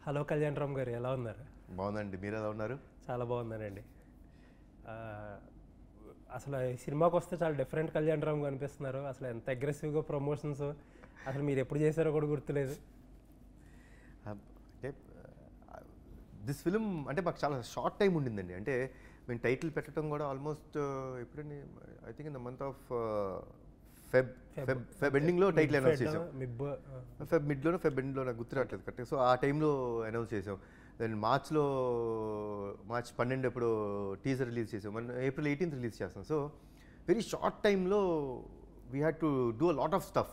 Hello Kalyan Ram గారు ఎలా ఉన్నారు? బాగుందండి. మీరు ఎలా ఉన్నారు? చాలా బాగున్నానండి. అసలు ఈ సినిమాకి వస్తే చాలా డిఫరెంట్ కళ్యాణ్ రామ్ కనిపిస్తున్నారు. అసలు ఎంత అగ్రెసివ్గా ప్రమోషన్స్ అసలు మీరు ఎప్పుడు చేశారో కూడా గుర్తులేదు. అంటే దిస్ ఫిలిం అంటే మాకు చాలా షార్ట్ టైం ఉండిందండి. అంటే మేము టైటిల్ పెట్టడం కూడా ఆల్మోస్ట్ ఎప్పుడండి, I think in the month of Feb ఎండింగ్లో టైటిల్ అనౌన్స్ చేసాం. ఫెబ్ మిడ్లోనో ఫెబ్ ఎండ్లో నాకు గుర్తు రావట్లేదు కరెక్ట్. సో ఆ టైంలో అనౌన్స్ చేసాం. దెన్ మార్చ్ 12 ఎప్పుడు టీజర్ రిలీజ్ చేసాం. మన April 18th రిలీజ్ చేస్తాం. సో వెరీ షార్ట్ టైంలో we had to do a lot of stuff.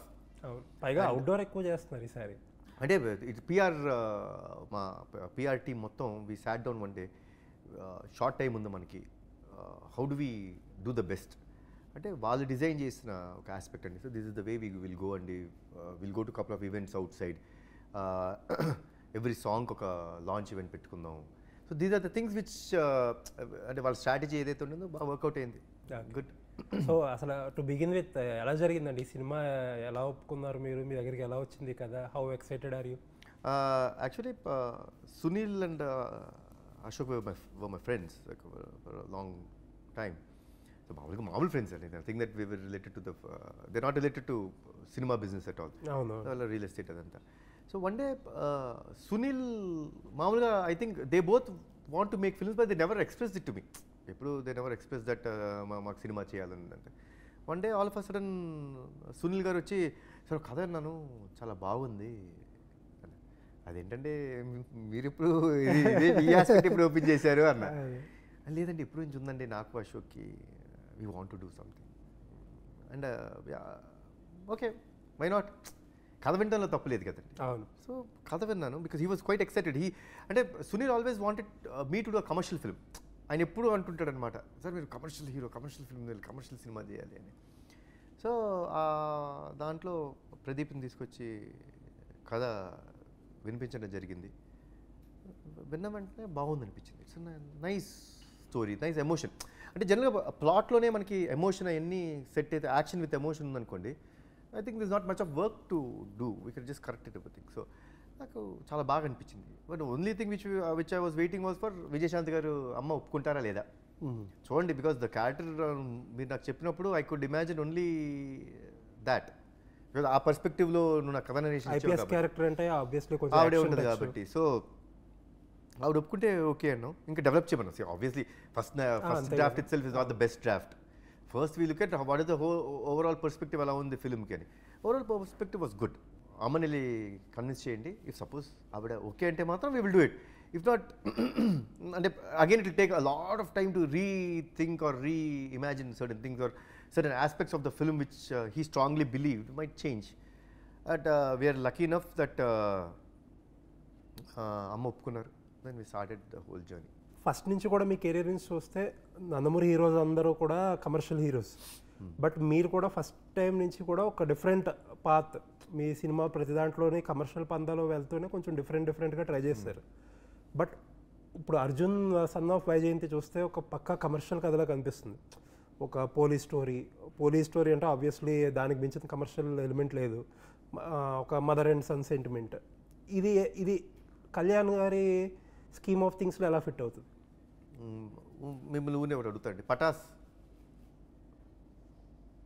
పైగా అవుట్డోర్ ఎక్కువ చేస్తున్నారు ఈసారి. అంటే ఇట్ పిఆర్, మా పిఆర్ టీమ్ మొత్తం we sat down one day. Short time ఉంది మనకి, how do we do the best అంటే వాళ్ళు డిజైన్ చేసిన ఒక ఆస్పెక్ట్ అండి. So this is the way we will go అండి. Will go to couple of events outside. Every song ఒక launch event పెట్టుకుందాం. So these are the things which అంటే వాళ్ళ స్ట్రాటజీ ఏదైతే ఉండిందో బాగా వర్కౌట్ అయింది. గుడ్. సో అసలు టు బిగిన్ విత్ ఎలా జరిగిందండి ఈ సినిమా? ఎలా ఒప్పుకున్నారు మీరు? మీ దగ్గరికి ఎలా వచ్చింది కదా? How excited are you? Actually Sunil and Ashok were my friends like for a long time. So మామూలు ఫ్రెండ్స్ అండి. I think that we were related to they're not related to cinema business at all. వాళ్ళ real estate అదంతా. So one day Sunil మామూలుగా I think they both want to make films but they never express it to me. ఎప్పుడు they never express that మాకు cinema చేయాలని అంటే one day all of a sudden Sunil garu వచ్చి sir కథ అన్నాను చాలా బాగుంది. అదేంటంటే మీరు ఇప్పుడు ఇప్పుడు ఓపెన్ చేశారు అన్న. లేదండి ఇప్పుడు నుంచి ఉందండి నాకు అశోక్కి, we want to do something and okay why not. కథ వినడంలో తప్పలేదు కదండి. అవును. సో కథ విన్నాను because he was quite excited. అంటే Sunil always wanted me to do commercial film. ఆయన ఎప్పుడు అంటుంటాడు అనమాట, సార్ మీరు commercial hero, commercial film, commercial cinema చేయాలి అని. సో దాంట్లో ప్రదీప్ని తీసుకొచ్చి కథ వినిపించడం జరిగింది. విన్న వెంటనే బాగుంది అనిపించింది. It's nice story, nice emotion. అంటే జనరల్గా ప్లాట్లోనే మనకి ఎమోషన్ అవన్నీ సెట్ అయితే, యాక్షన్ విత్ ఎమోషన్ ఉందనుకోండి, I think this not much of work to do, we can just correct it everything. So నాకు చాలా బాగా అనిపించింది. But only thing which I was waiting was for Vijayashanti గారు అమ్మ ఒప్పుకుంటారా లేదా చూడండి. బికాస్ ద క్యారెక్టర్ మీరు నాకు చెప్పినప్పుడు I could imagine only that. Because ఆ పర్స్పెక్టివ్లో నువ్వు నా కథ ఆవిడే ఉంటుంది కాబట్టి. సో ఆవిడ ఒప్పుకుంటే ఓకే అన్నాం. ఇంకా డెవలప్ చేయమన్నాం. So obviously first draft itself is not the best draft. First we look at what is the overall perspective ఎలా ఉంది ఫిల్మ్కి అని. Overall perspective was good. అమ్మని వెళ్ళి కన్విన్స్ చేయండి. ఇఫ్ సపోజ్ ఆవిడ ఓకే అంటే మాత్రం we will do it. If not అంటే again it will take a lot of time to rethink or reimagine certain things or certain aspects of the film which he strongly believed might change. But we are lucky enough that amma oppukunnaru. Then we started the whole journey. First నుంచి కూడా మీ career నుంచి చూస్తే Nandamuri heroes అందరూ కూడా commercial heroes. But మీరు కూడా first time నుంచి కూడా ఒక డిఫరెంట్ పాత్, మీ సినిమా ప్రతి దాంట్లోనే కమర్షియల్ పందాలో వెళ్తూనే కొంచెం డిఫరెంట్గా ట్రై చేస్తారు. బట్ ఇప్పుడు అర్జున్ సన్ ఆఫ్ వైజయంతి చూస్తే ఒక పక్కా కమర్షియల్ కథలా కనిపిస్తుంది. ఒక పోలీస్ స్టోరీ అంటే ఆబ్వియస్లీ దానికి మించిన కమర్షియల్ ఎలిమెంట్ లేదు. ఒక మదర్ అండ్ సన్ సెంటిమెంట్. ఇది కళ్యాణ్ గారి స్కీమ్ ఆఫ్ థింగ్స్లో ఎలా ఫిట్ అవుతుంది? మిమ్మల్ని ఊరిని అడుగుతాండి, పటాస్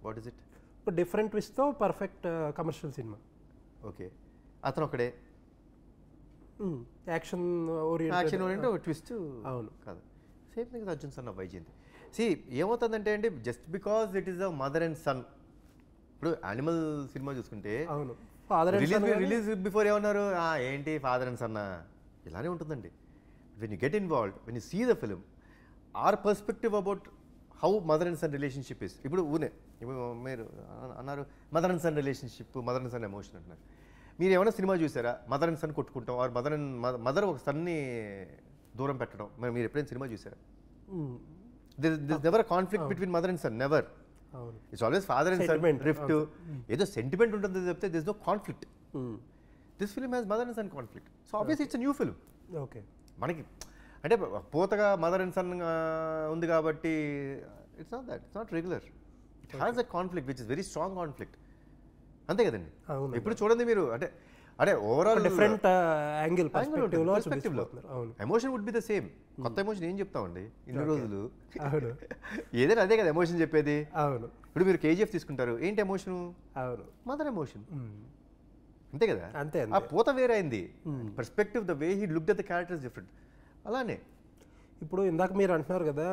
వాట్ ఇస్ ఇట్? ఒక డిఫరెంట్ ట్విస్ట్తో పర్ఫెక్ట్ కమర్షియల్ సినిమా. ఓకే, అతను ఒకడే యాక్షన్ ఓరియంటెడ్ ట్విస్ట్. అవును కాదు, same thing Arjun son of Vyjayanthi. సి ఏమవుతుందంటే అండి, just because it is a mother and son. ఇప్పుడు యానిమల్ సినిమా చూసుకుంటే అవును, రిలీజ్ బిఫోర్ ఏమన్నారు, ఏంటి ఫాదర్ అండ్ సన్న, ఇలానే ఉంటుందండి. When you get involved, when you see the film, or perspective about how mother and son relationship is. ఇప్పుడు మీరు అన్నారు mother and son relationship, mother and son emotion అంటున్నారు. మీరు ఏమైనా సినిమా చూసారా మదర్ అండ్ సన్ కొట్టుకుంటాం, ఆర్ మదర్ ఒక సన్ని దూరం పెట్టడం, మీరు ఎప్పుడైనా సినిమా చూసారా? There's never a conflict between mother and son, never. It's always father and son rift. ఏదో సెంటిమెంట్ ఉంటుంది చెప్తే there's no conflict. This film has mother and son conflict. So obviously it's a new film. Okay, మనకి అంటే పోతగా mother and sun ఉంది కాబట్టి it's not regular. It has a conflict which is very strong conflict. అంతే కదండి. ఇప్పుడు చూడండి మీరు, అంటే అంటే ఓవరాల్ డిఫరెంట్ యాంగిల్ పర్స్పెక్టివ్లో చూపిస్తున్నారు. అవును emotion would be the same. కొత్త ఎమోషన్ ఏం చెప్తామండి ఇన్ని రోజులు? అవును ఏదైనా అదే కదా ఎమోషన్ చెప్పేది. అవును ఇప్పుడు మీరు కేజీఎఫ్ తీసుకుంటారు, ఏంటి ఎమోషను? అవును మదర్ ఎమోషన్, అంతే కదా. అంతే ఆ పూత వేరే అయింది, perspective the way he looked at the characters different. అలానే ఇప్పుడు ఇందాక మీరు అంటున్నారు కదా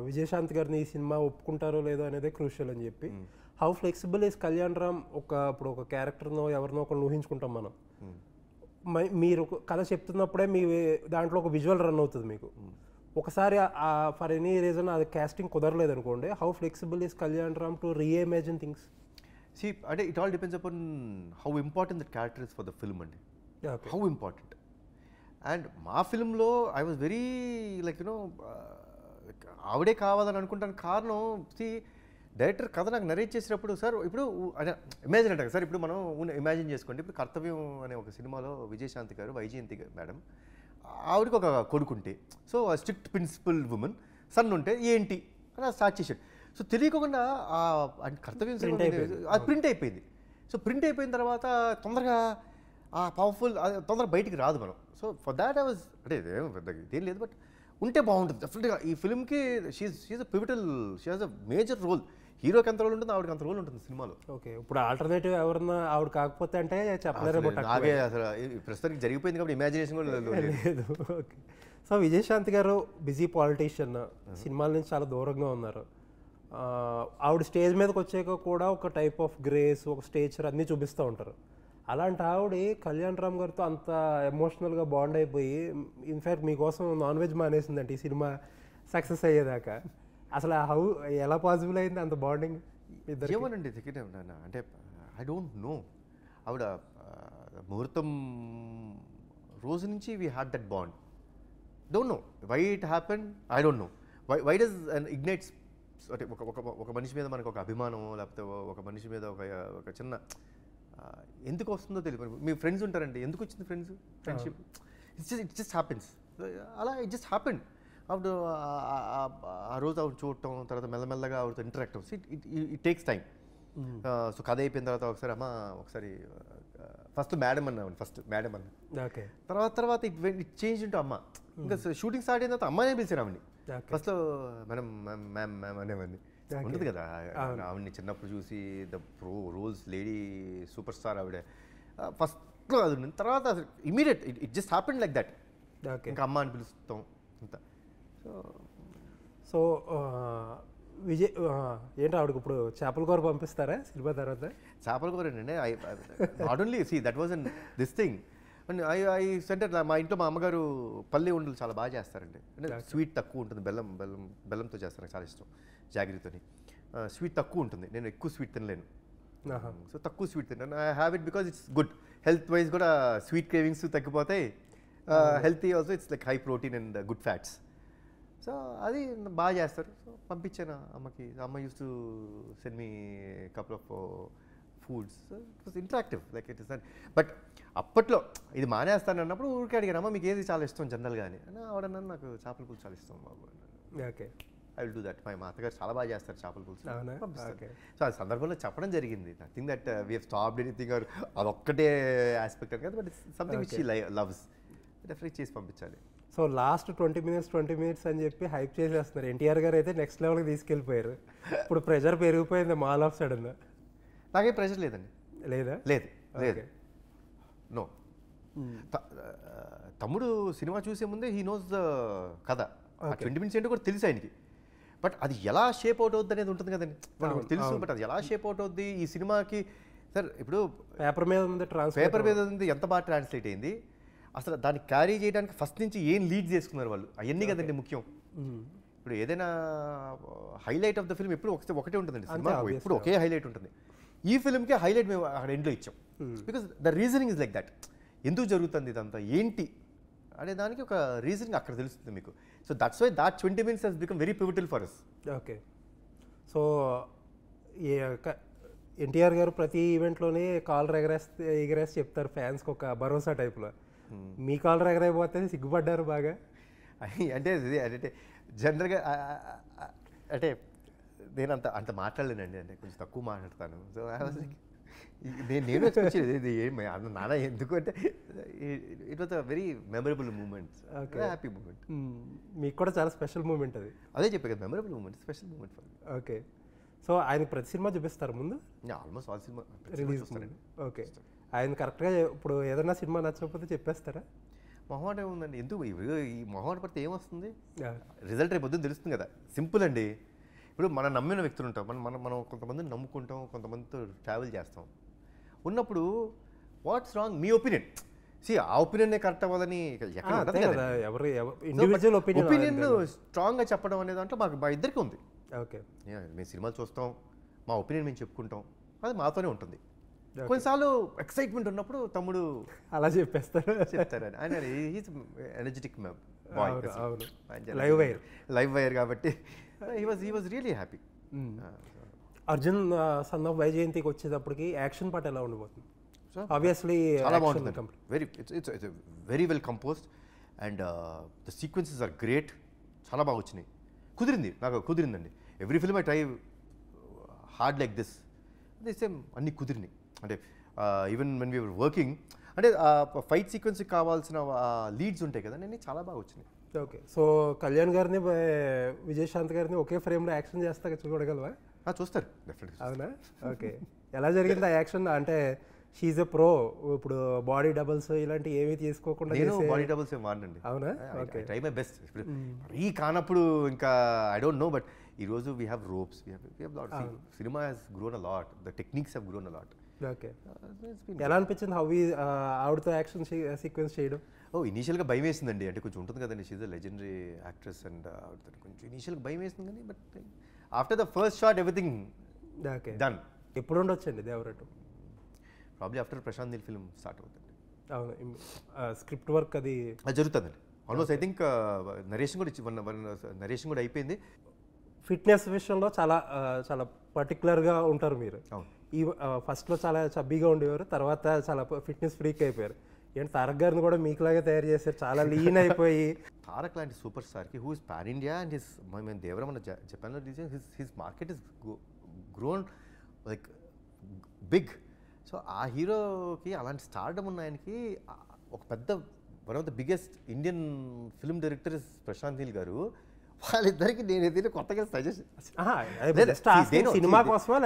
విజయశాంతి గారిని ఈ సినిమా ఒప్పుకుంటారో లేదో అనేది క్రూషియల్ అని చెప్పి. How flexible is Kalyan Ram? ఇప్పుడు ఒక క్యారెక్టర్నో ఎవరినో ఒకరిని ఊహించుకుంటాం మనం. మీరు కథ చెప్తున్నప్పుడే మీ దాంట్లో ఒక విజువల్ రన్ అవుతుంది మీకు. ఒకసారి ఫర్ ఎనీ రీజన్ అది కాస్టింగ్ కుదరలేదు అనుకోండి, how flexible is Kalyan Ram to reimagine things? See, it all depends upon how important that character is for the film అండి. How important. అండ్ మా ఫిల్మ్లో ఐ వాజ్ వెరీ లైక్ ఆవిడే కావాలని అనుకుంటాను. కారణం డైరెక్టర్ కథ నాకు నరేట్ చేసినప్పుడు, సార్ ఇప్పుడు ఇమాజిన్ అంటారు సార్, ఇప్పుడు మనం ఇమాజిన్ చేసుకోండి, ఇప్పుడు కర్తవ్యం అనే ఒక సినిమాలో విజయశాంతి గారు, వైజయంతి గారు మేడం, ఆవిడకి ఒక కొడుకుంటే, so strict principal women, son ఉంటే ఏంటి అని స్టార్ట్ చేశాడు. సో తెలియకుండా కర్తవ్యం అది ప్రింట్ అయిపోయింది. సో ప్రింట్ అయిపోయిన తర్వాత తొందరగా ఆ పవర్ఫుల్ తొందరగా బయటికి రాదు మనం. So for that I was అంటే ఇదేం లేదు, బట్ ఉంటే బాగుంటుంది డెఫినెట్గా. ఈ ఫిల్మ్కి she's a pivotal, she has a major role. హీరోకి ఎంత రోల్ ఉంటుంది, ఆవిడకి అంత రోల్ ఉంటుంది సినిమాలో. ఓకే, ఇప్పుడు ఆల్టర్నేటివ్ ఎవరన్నా ఆవిడ కాకపోతే అంటే చెప్పలేరు. నాకే అసలు ప్రస్తుతానికి జరిగిపోయింది కాబట్టి ఇమాజినేషన్ కూడా లేదు. ఓకే, సో విజయశాంతి గారు బిజీ పాలిటీషియన్, సినిమాల నుంచి చాలా దూరంగా ఉన్నారు. ఆవిడ స్టేజ్ మీదకి వచ్చాక కూడా ఒక టైప్ ఆఫ్ గ్రేస్, ఒక స్టేచర్ అన్నీ చూపిస్తూ ఉంటారు. అలాంటి ఆవిడ కళ్యాణ్ రామ్ గారితో అంత ఎమోషనల్గా బాండ్ అయిపోయి, ఇన్ఫ్యాక్ట్ మీకోసం నాన్ వెజ్ మానేసిందంటే ఈ సినిమా సక్సెస్ అయ్యేదాకా. అసలు ఎలా పాసిబుల్ అయింది అంత బాండింగ్ ఇద్దరు? ఏమోనండి అంటే ఐ డోంట్ నో. ఆవిడ ముహూర్తం రోజు నుంచి we had that bond. Don't know why it happen, I don't know why does ignites. అంటే ఒక మనిషి మీద మనకు ఒక అభిమానం, లేకపోతే ఒక మనిషి మీద ఒక చిన్న ఎందుకు వస్తుందో తెలియదు. మీ ఫ్రెండ్స్ ఉంటారండి, ఎందుకు వచ్చింది ఫ్రెండ్షిప్? It just happens. అలా ఇట్ జస్ట్ హ్యాపెన్. ఆవిడ ఆ రోజు ఆవిడ చూడటం, తర్వాత మెల్లమెల్లగా ఆవిడతో ఇంటరాక్ట్ అవ్వచ్చు. It takes time. సో కథ అయిపోయిన తర్వాత ఒకసారి ఫస్ట్ మేడం అన్నాను, తర్వాత ఇట్ చేంజ్ ఇంటూ అమ్మ. ఇంకా షూటింగ్ స్టార్ట్ అయిన తర్వాత అమ్మాయినే పిలిచారు ఆవిడ్ని. ఫస్ట్లో మేడం మ్యామ్ అనేవాడిని, ఉంటుంది కదా ఆవిడ్ని చిన్నప్పుడు చూసి the roles lady superstar ఆవిడ. ఫస్ట్లో అది ఉంది, తర్వాత immediate it just happened like that. ఇంకా అమ్మ అని పిలుస్తాం అంతా. సో విజయ్ ఏంటి ఆవిడకి ఇప్పుడు చేపల కూర పంపిస్తారా సినిమా తర్వాత? చేపల కూర ఏంటంటే not only that was an this thing. And I centre మా ఇంట్లో మా అమ్మగారు పల్లి ఉండలు చాలా బాగా చేస్తారండి. అంటే స్వీట్ తక్కువ ఉంటుంది, బెల్లంతో చేస్తారు, నాకు చాలా ఇష్టం, జాగ్రత్తని. స్వీట్ తక్కువ ఉంటుంది, నేను ఎక్కువ స్వీట్ తినలేను. సో తక్కువ స్వీట్ తింటాను. I have it because it's good. Health wise కూడా స్వీట్ క్రేవింగ్స్ తగ్గిపోతాయి. Healthy also, it's like high protein and good fats. So అది బాగా చేస్తారు. సో పంపించాను అమ్మకి. అమ్మ use to send me couple of foods. It was interactive like it is. But అప్పట్లో ఇది మానేస్తాను అన్నప్పుడు ఊరికే అడిగాను, అమ్మ మీకు ఏది చాలా ఇష్టం జనరల్గా అని. ఆవిడన్నాను నాకు చేపల పులుసు చాలా ఇష్టం బాబు. Okay, I will do that. మా అత్తగారు చాలా బాగా చేస్తారు చేపల పులుసు. సో ఆ సందర్భంలో చెప్పడం జరిగింది. Nothing that we have stopped anything or అదొక్కటే ఆస్పెక్ట్ అని కదా, but something which she loves, definite చేసి పంపించాలి. సో లాస్ట్ 20 minutes అని చెప్పి హైప్ చేసేస్తున్నారు. ఎన్టీఆర్ గారు అయితే నెక్స్ట్ లెవెల్కి తీసుకెళ్ళిపోయారు. ఇప్పుడు ప్రెషర్ పెరిగిపోయింది మాల్ ఆఫ్ సడన్. నాకేం ప్రెషర్ లేదండి. లేదా? లేదు నో. తమ్ముడు సినిమా చూసే ముందే హీ నోస్ ద కథ. 20 minutes ఏంటో కూడా తెలుసు ఆయనకి. బట్ అది ఎలా షేప్ అవుట్ అవుద్ది అనేది ఉంటుంది కదండి, మనకు తెలుసు. బట్ అది ఎలా షేప్ అవుట్ అవుద్ది ఈ సినిమాకి, సార్ ఇప్పుడు పేపర్ మీద ఉంది, ఎంత బాగా ట్రాన్స్లేట్ అయింది, అసలు దాన్ని క్యారీ చేయడానికి ఫస్ట్ నుంచి ఏం లీడ్ చేసుకున్నారు వాళ్ళు, అవన్నీ కదండి ముఖ్యం. ఇప్పుడు ఏదైనా హైలైట్ ఆఫ్ ద ఫిల్మ్ ఎప్పుడు ఒకటే ఉంటుందండి, సినిమా ఎప్పుడు ఒకే హైలైట్ ఉంటుంది. ఈ ఫిల్మ్కి హైలైట్ మేము అక్కడ ఎండ్లో ఇచ్చాం. Because the reasoning is like that. ఎందుకు జరుగుతుంది ఇదంతా, ఏంటి అనే దానికి ఒక రీజనింగ్ అక్కడ తెలుస్తుంది మీకు. So that's why that 20 minutes has become very pivotal for us. Okay, so NTR garu ప్రతి ఈవెంట్లోనే కాలర్ ఎగరేసి చెప్తారు ఫ్యాన్స్కి, ఒక భరోసా టైప్లో. మీ కాలర్ ఎగరైపోతే సిగ్గుపడ్డారు బాగా. అంటే జనరల్గా అంటే నేను అంత మాట్లాడలేనండి, అంటే కొంచెం తక్కువ మాట్లాడతాను. సో ఐ వాజ్ లైక్ నేను ఎక్స్పెక్ట్ చేయలేదు ఏమి నాన్న ఎందుకు అంటే it was a very memorable moment, happy moment. మీకు కూడా చాలా స్పెషల్ మూమెంట్ అది. అదే చెప్పే కదా, memorable moment, special moment for me. Okay. So ఆయన ప్రతి సినిమా చూపిస్తారు ముందు ఆల్మోస్ట్ ఆల్ సినిమా రిలీజ్ చూస్తారండి. ఓకే. ఆయన కరెక్ట్గా ఇప్పుడు ఏదైనా సినిమా నచ్చకపోతే చెప్పేస్తారా? మొహమాట ఏముందండి, ఎందుకు ఈ మొహమాట పడితే ఏమొస్తుంది, రిజల్ట్ రేపు పొద్దున్న తెలుస్తుంది కదా. సింపుల్ అండి. ఇప్పుడు మనం నమ్మిన వ్యక్తులు ఉంటాం, మనం కొంతమందిని నమ్ముకుంటాం, కొంతమందితో ట్రావెల్ చేస్తాం. ఉన్నప్పుడు వాట్స్ రాంగ్ మీ ఒపీనియన్, ఆ ఒపీనియన్ కరెక్ట్ అవ్వాలని ఒపీనియన్ స్ట్రాంగ్గా చెప్పడం అనే దాంట్లో మా ఇద్దరికి ఉంది. ఓకే. మేము సినిమాలు చూస్తాం, మా ఒపీనియన్ మేము చెప్పుకుంటాం, అది మాతోనే ఉంటుంది. కొన్నిసార్లు ఎక్సైట్మెంట్ ఉన్నప్పుడు తమ్ముడు అలా చెప్తారు. ఆయన ఎనర్జెటిక్ లైవ్ వైర్ కాబట్టి he was really happy. Arjun son of వైజయంతికి వచ్చేటప్పటికి యాక్షన్ పార్ట్ ఎలా ఉండబోతుంది? ఆబ్వియస్లీ చాలా బాగుంటుంది, very well composed and the sequences are great, చాలా బాగా వచ్చినాయి. నాకు కుదిరిందండి. Every film I try hard like this same అన్నీ కుదిరినాయి. అంటే ఈవెన్ వెన్ వీఆర్ వర్కింగ్ అంటే ఫైట్ సీక్వెన్స్కి కావాల్సిన లీడ్స్ ఉంటాయి కదా, నేను చాలా బాగా వచ్చినాయి. ఓకే. సో కళ్యాణ్ గారిని విజయశాంత్ గారిని ఒకే ఫ్రేమ్లో యాక్షన్ చేస్తాక చూడగలవా? చూస్తారు డెఫినెట్గా. అవునా? ఓకే. ఎలా జరిగింది ఆ యాక్షన్? అంటే షీజ్ ఎ ప్రో, ఇప్పుడు బాడీ డబుల్స్ ఇలాంటివి ఏమీ తీసుకోకుండా. నేను బాడీ డబుల్స్ ఏం వాడండి. అవునా? ఓకే. Try my best. ఇప్పుడు ఈ కానప్పుడు ఇంకా ఐ డోంట్ నో, బట్ ఈరోజు we have ropes, we have lot. Cinema has grown a lot, the techniques have grown a lot. Okay. ఎలా అనిపించింది ఆవిడతో యాక్షన్ సీక్వెన్స్ చేయడం? ఇనీషియల్గా భయం వేసిందండి, అంటే కొంచెం ఉంటుంది కదండి, she's a legendary actress and కొంచెం ఇనీషియల్గా భయం వేసింది, కానీ but after the first shot everything done. ఎప్పుడు ఉండొచ్చండి దేవరటు? Probably after Prashanth Neel film start అవుతుంది. అవును, స్క్రిప్ట్ వర్క్ అది జరుగుతుందండి. ఆల్మోస్ట్ ఐ థింక్ నరేషన్ కూడా అయిపోయింది. ఫిట్నెస్ విషయంలో చాలా చాలా పర్టికులర్గా ఉంటారు మీరు. ఈ ఫస్ట్లో చాలా చబ్బీగా ఉండేవారు, తర్వాత చాలా ఫిట్నెస్ ఫ్రీక్ అయిపోయారు. ఏంటి తారక్ గారిని కూడా మీకులాగే తయారు చేశారు, చాలా లీన్ అయిపోయి. తారక్ లాంటి సూపర్ స్టార్కి who is pan India and మేము దేవరా మన జపాన్లో his market is grown like big. So ఆ హీరోకి అలాంటి స్టార్డమ్ ఉన్న ఆయనకి ఒక పెద్ద one of the biggest Indian film director is Prashanth Neel garu. వాళ్ళిద్దరికి నేను ఏదైనా కొత్తగా సజెస్ట్ సినిమా కోసమే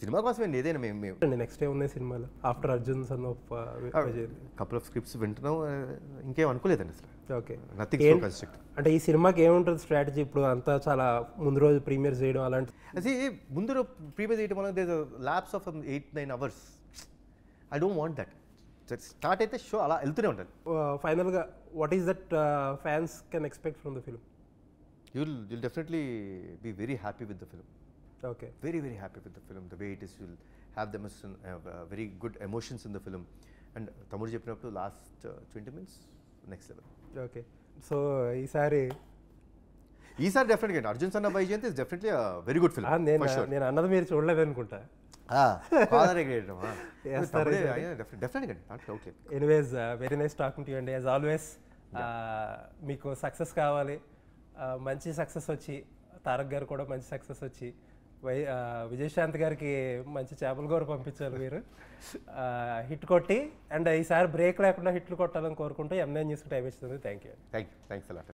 సినిమా కోసమే ఏదైనా మేము నెక్స్ట్ ఉన్నాయి సినిమాలు after Arjun son of couple of scripts వింటున్నాం, ఇంకేం అనుకోలేదండి అసలు. ఓకే. Nothing construct. అంటే ఈ సినిమాకి ఏముంటుంది స్ట్రాటజీ? ఇప్పుడు అంతా చాలా ముందు రోజు ప్రీమియర్ చేయడం అలాంటి, అది ముందు ప్రీమియర్ చేయడం వల్ల there labs of 8-9 hours. I don't want that. Start అయితే షో అలా వెళ్తూనే ఉంటుంది. ఫైనల్గా what is that fans can expect from the film? You'll definitely be very happy with the film. Okay. Very, very happy with the film. The way it is, you'll have very good emotions in the film. And Tamudu cheppinappudu last 20 minutes, next level. Okay. So, ఈసారి definitely Arjun Son of Vaijayanthi is definitely a very good film. For sure. నేను అన్నది మీరు చూడలేదు అనుకుంటా. Anyways very nice talking to you అండి. As always మీకు success కావాలి, మంచి సక్సెస్ వచ్చి, తారక్ గారు కూడా మంచి సక్సెస్ వచ్చి, విజయశాంత్ గారికి మంచి చేపల కూర పంపించాలి మీరు, హిట్ కొట్టి, అండ్ ఈసారి బ్రేక్ లేకుండా హిట్లు కొట్టాలని కోరుకుంటూ M9 న్యూస్కి టైం ఇస్తుంది. Thank you. Thanks a lot.